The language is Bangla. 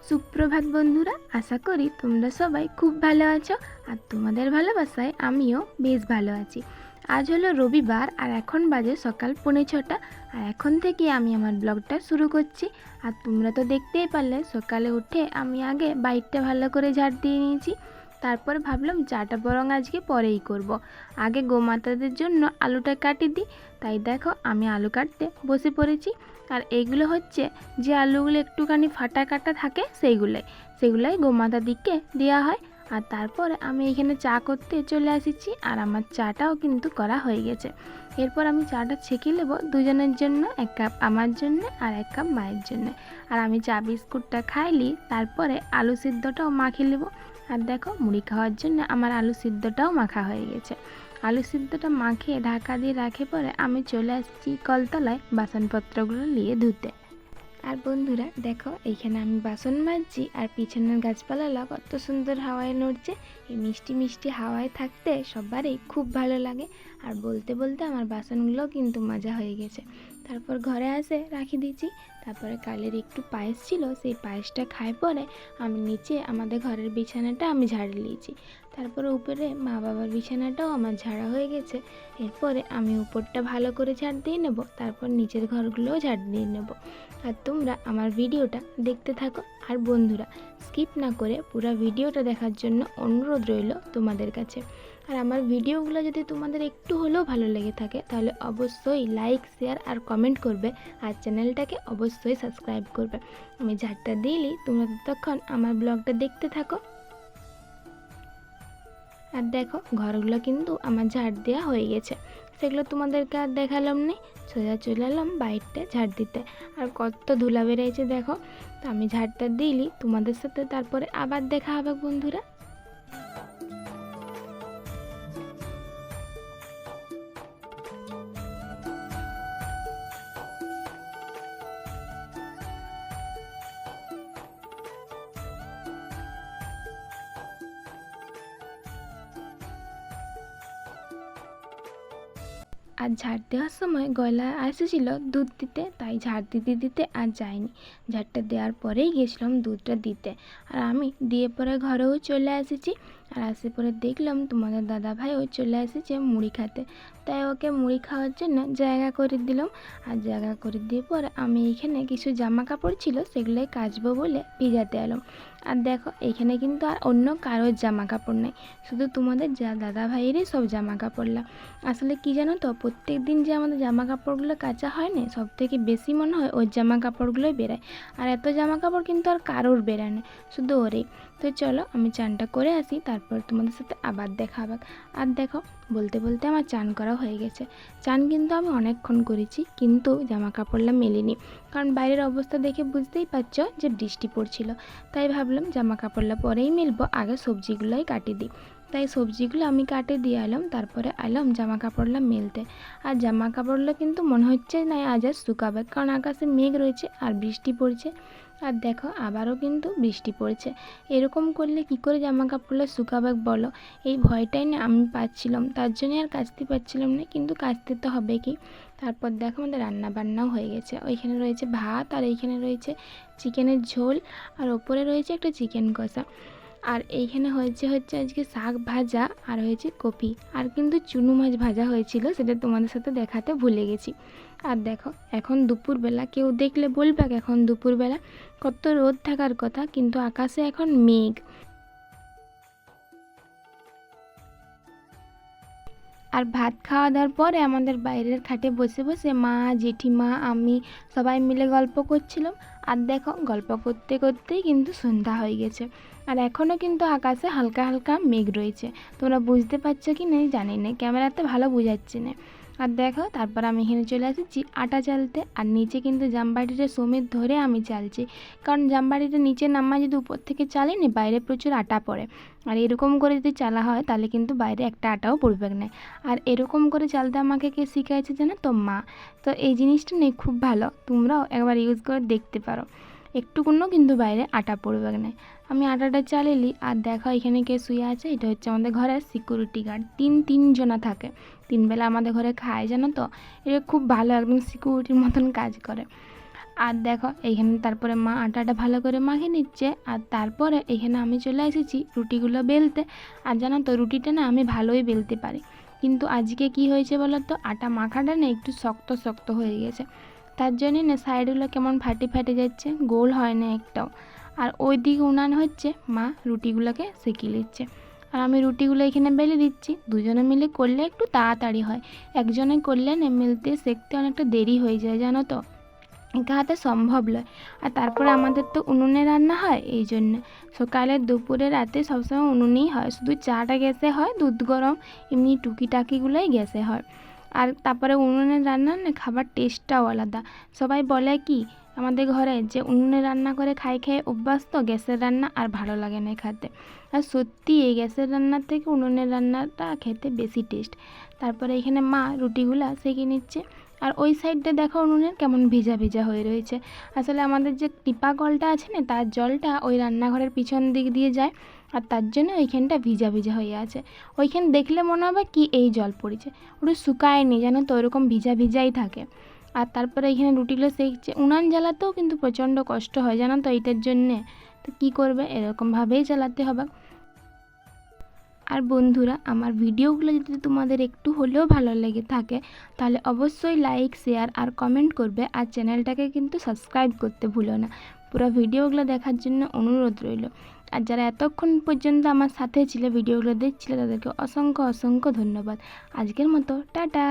সুপ্রভাত বন্ধুরা, আশা করি তোমরা সবাই খুব ভালো আছো। আর তোমাদের ভালোবাসায় আমিও বেশ ভালো আছি। আজ হলো রবিবার আর এখন বাজে সকাল 5:45। আর এখন থেকে আমি আমার ব্লগটা শুরু করছি। আর তোমরা তো দেখতেই পারলে সকালে উঠে আমি আগে বাইকটা ভালো করে ঝাড় দিয়ে নিয়েছি। তারপর ভাবলাম চাটা বরং আজকে পরেই করব। আগে গোমাতাদের জন্য আলুটা কাটি দিই। তাই দেখো আমি আলু কাটতে বসে পড়েছি। আর এইগুলো হচ্ছে যে আলুগুলো একটুখানি ফাটা কাটা থাকে সেগুলাই গোমাতাদিকে দেওয়া হয়। আর তারপরে আমি এখানে চা করতে চলে এসেছি। আর আমার চাটাও কিন্তু করা হয়ে গেছে। এরপর আমি চাটা ছেঁকে নেব দুজনের জন্য, 1 কাপ আমার জন্য আর 1 কাপ মায়ের জন্য। আর আমি চা বিস্কুটটা খাইলি, তারপরে আলু সিদ্ধটাও মাখিয়ে নেব। আর দেখো মুড়ি খাওয়ার জন্য আমার আলু সিদ্ধটাও মাখা হয়ে গেছে। আলু সিদ্ধটা মাখিয়ে ঢাকা দিয়ে রাখে পরে আমি চলে আসছি কলতলায় বাসনপত্রগুলো নিয়ে ধুতে। আর বন্ধুরা দেখো, এইখানে আমি বাসন মাজছি আর পিছনের গাছপালা কত সুন্দর হাওয়ায় নড়ছে। এই মিষ্টি মিষ্টি হাওয়ায় থাকতে সবারই খুব ভালো লাগে। আর বলতে বলতে আমার বাসনগুলো কিন্তু মাজা হয়ে গেছে। তারপর ঘরে আসে রাখি দিয়েছি। তারপরে কালের একটু পায়েস ছিল, সেই পায়েসটা খাই পরে আমি নিচে আমাদের ঘরের বিছানাটা আমি ঝাড় নিয়েছি। তারপরে উপরে মা বাবার বিছানাটাও আমার ঝাড়া হয়ে গেছে। এরপরে আমি উপরটা ভালো করে ঝাড় দিয়ে নেব, তারপর নিচের ঘরগুলোও ঝাড় দিয়ে নেব। আর তোমরা আমার ভিডিওটা দেখতে থাকো। আর বন্ধুরা, স্কিপ না করে পুরো ভিডিওটা দেখার জন্য অনুরোধ রইল তোমাদের কাছে। আর আমার ভিডিওগুলো যদি তোমাদের একটু হলেও ভালো লেগে থাকে তাহলে অবশ্যই লাইক, শেয়ার আর কমেন্ট করবে। আর চ্যানেলটাকে অবশ্যই সাবস্ক্রাইব করবে। আমি ঝাড়টা দিলেই তোমরা ততক্ষণ আমার ব্লগটা দেখতে থাকো। আর দেখো ঘরগুলো কিন্তু আমার ঝাড় দেওয়া হয়ে গেছে, সেগুলো তোমাদেরকে আর দেখালাম না। সোজা চলে এলাম বাইরটা ঝাড় দিতে। আর কত ধুলা বেরিয়েছে দেখো। তো আমি ঝাড়টা দিলি তোমাদের সাথে তারপরে আবার দেখা হবে বন্ধুরা। আর ঝাড় দেওয়ার সময় গলা এসেছিলো দুধ দিতে, তাই ঝাড় দিতে দিতে আর যাইনি। ঝাড়টা দেওয়ার পরেই গেছিলাম দুধটা দিতে। আর আমি দিয়ে পরে ঘরেও চলে এসেছি। আর আসে পরে দেখলাম তোমাদের দাদা ভাইও চলে এসেছে মুড়ি খেতে। তাই ওকে মুড়ি খাওয়ার জন্য জায়গা করে দিলাম। আর জায়গা করে দিয়ে পরে আমি এইখানে কিছু জামা কাপড় ছিল সেগুলোই কাচবো বলে ভিজাতে এলাম। আর দেখো এইখানে কিন্তু আর অন্য কারোর জামা কাপড় নেই, শুধু তোমাদের দাদা ভাইয়েরই সব জামা কাপড়লা। আসলে কি জানো তো, প্রত্যেক দিন যে আমাদের জামা কাপড়গুলো কাচা হয় না, সব থেকে বেশি মনে হয় ওর জামা কাপড়গুলোই বেরায়। আর এত জামা কাপড় কিন্তু আর কারোর বেরায় না, শুধু ওরই। তো চলো আমি চানটা করে আসি, তারপর তোমাদের সাথে আবার দেখা হবে। আর দেখো বলতে বলতে আমার চান করা হয়ে গেছে। চান কিন্তু আমি অনেকক্ষণ করেছি, কিন্তু জামা কাপড়লা মেলিনি, কারণ বাইরের অবস্থা দেখে বুঝতেই পারছো যে বৃষ্টি পড়ছিল। তাই ভাবলাম জামা কাপড়লা পরেই মেলবো, আগে সবজিগুলোই কাটি দিই। তাই সবজিগুলো আমি কাটে দিয়ে এলাম, তারপরে এলাম জামা কাপড়লা মেলতে। আর জামা কাপড়গুলো কিন্তু মনে হচ্ছে না আজ আর শুকাবে, কারণ আকাশে মেঘ রয়েছে আর বৃষ্টি পড়ছে। আর দেখো আবারও কিন্তু বৃষ্টি পড়ছে। এরকম করলে কি করে জামা কাপড়গুলো শুকাবে বলো? এই ভয়টাই না আমি পাচ্ছিলাম, তার জন্য আর কাচতে পারছিলাম না, কিন্তু কাচতে তো হবে কি। তারপর দেখো আমাদের রান্না বান্নাও হয়ে গেছে। ওইখানে রয়েছে ভাত, আর এইখানে রয়েছে চিকেনের ঝোল, আর ওপরে রয়েছে একটা চিকেন কষা। আর এইখানে হচ্ছে আজকে শাক ভাজা, আর হয়েছে কপি, আর কিন্তু চুনো মাছ ভাজা হয়েছিল, সেটা তোমাদের সাথে দেখাতে ভুলে গেছি। আর দেখো এখন দুপুরবেলা, কেউ দেখলে বলবে এখন দুপুরবেলা, কত রোদ থাকার কথা, কিন্তু আকাশে এখন মেঘ। আর ভাত খাওয়া দাওয়ার পরে আমাদের বাইরের খাটে বসে বসে মা, জেঠিমা, আমি সবাই মিলে গল্প করছিলাম। আর দেখো গল্প করতে করতেই কিন্তু সন্ধ্যা হয়ে গেছে। আর এখনও কিন্তু আকাশে হালকা হালকা মেঘ রয়েছে। তোমরা বুঝতে পারছো কি না জানি না, ক্যামেরাতে ভালো বোঝাচ্ছে না। আর দেখো তারপর আমি এখানে চলে এসেছি আটা চালতে। আর নিচে কিন্তু জামবাটিটা সমেত ধরে আমি চালছি, কারণ জামবাটিটা নিচে নামা যদি উপর থেকে চালি না, বাইরে প্রচুর আটা পড়ে। আর এরকম করে যদি চালা হয় তাহলে কিন্তু বাইরে একটা আটাও পড়বে না। আর এরকম করে চালতে আমাকে কে শিখাইছে জানো তো? মা। তো এই জিনিসটা নেই খুব ভালো, তোমরাও একবার ইউজ করে দেখতে পারো, একটুকুনো কিন্তু বাইরে আটা পড়বে না। আমি আটাটা চালিয়ে। আর দেখো এখানে কে শুয়ে আছে, এটা হচ্ছে আমাদের ঘরের সিকিউরিটি গার্ড। তিনজনা থাকে, 3 বেলা আমাদের ঘরে খায় জানো তো। এটা খুব ভালো, একদম সিকিউরিটির মতন কাজ করে। আর দেখো এইখানে তারপরে মা আটাটা ভালো করে মাখিয়ে নিচ্ছে, আর তারপরে এখানে আমি চলে এসেছি রুটিগুলো বেলতে। আর জানো তো রুটিটা না আমি ভালোই বেলতে পারি, কিন্তু আজকে কি হয়েছে বলো তো, আটা মাখাটা না একটু শক্ত শক্ত হয়ে গেছে, তার জন্যই না সাইডগুলো কেমন ফাটে ফাটে যাচ্ছে, গোল হয় না একটাও। আর ওই দিকে উনান হচ্ছে, মা রুটিগুলোকে সেঁকে নিচ্ছে আর আমি রুটিগুলো এখানে বেলে দিচ্ছি। দুজনে মিলে করলে একটু তাড়াতাড়ি হয়, একজনে করলে না মেলতে সেঁকতে অনেকটা দেরি হয়ে যায় জানো তো, একা হাতে সম্ভব নয়। আর তারপরে আমাদের তো উনুনে রান্না হয়, এই জন্য সকালে দুপুরে রাতে সবসময় উনুনেই হয়, শুধু চাটা গ্যাসে হয়, দুধ গরম এমনি টুকিটাকিগুলোই গ্যাসে হয়। আর তারপরে উনুনে রান্না না খাবার টেস্টটাও আলাদা। সবাই বলে কি আমাদের ঘরে যে উনুনে রান্না করে খাই খেয়ে অভ্যাস, তো গ্যাসের রান্না আর ভালো লাগে না খেতে। আর সত্যি এই গ্যাসের রান্নার থেকে উনুনের রান্নাটা খেতে বেশি টেস্ট। তারপরে এখানে মা রুটিগুলা সেঁকে নিচ্ছে, আর ওই সাইডটা দেখো উনুনের কেমন ভিজা ভিজা হয়ে রয়েছে। আসলে আমাদের যে টিপা কলটা আছে না, তার জলটা ওই রান্নাঘরের পিছন দিক দিয়ে যায়, আর তার জন্য ওইখানটা ভিজা ভিজা হয়ে আছে। ওইখান দেখলে মনে হবে কি এই জল পড়েছে, ওটা শুকায়নি জানো তো, ওরকম ভিজা ভিজাই থাকে। আর তারপরে এখানে রুটিগুলো সেঁকছে। উনান জ্বালাতেও কিন্তু প্রচণ্ড কষ্ট হয় জানো তো এইটার জন্যে, তো কী করবে, এরকমভাবেই চালাতে হবে। আর বন্ধুরা, আমার ভিডিওগুলো যদি তোমাদের একটু হলেও ভালো লেগে থাকে তাহলে অবশ্যই লাইক, শেয়ার আর কমেন্ট করবে, আর চ্যানেলটাকে কিন্তু সাবস্ক্রাইব করতে ভুলো না। পুরো ভিডিওগুলো দেখার জন্য অনুরোধ রইল। আর যারা এতক্ষণ পর্যন্ত আমার সাথে ছিল, ভিডিওগুলো দেখছিলে, তাদেরকে অসংখ্য অসংখ্য ধন্যবাদ। আজকের মতো টাটা।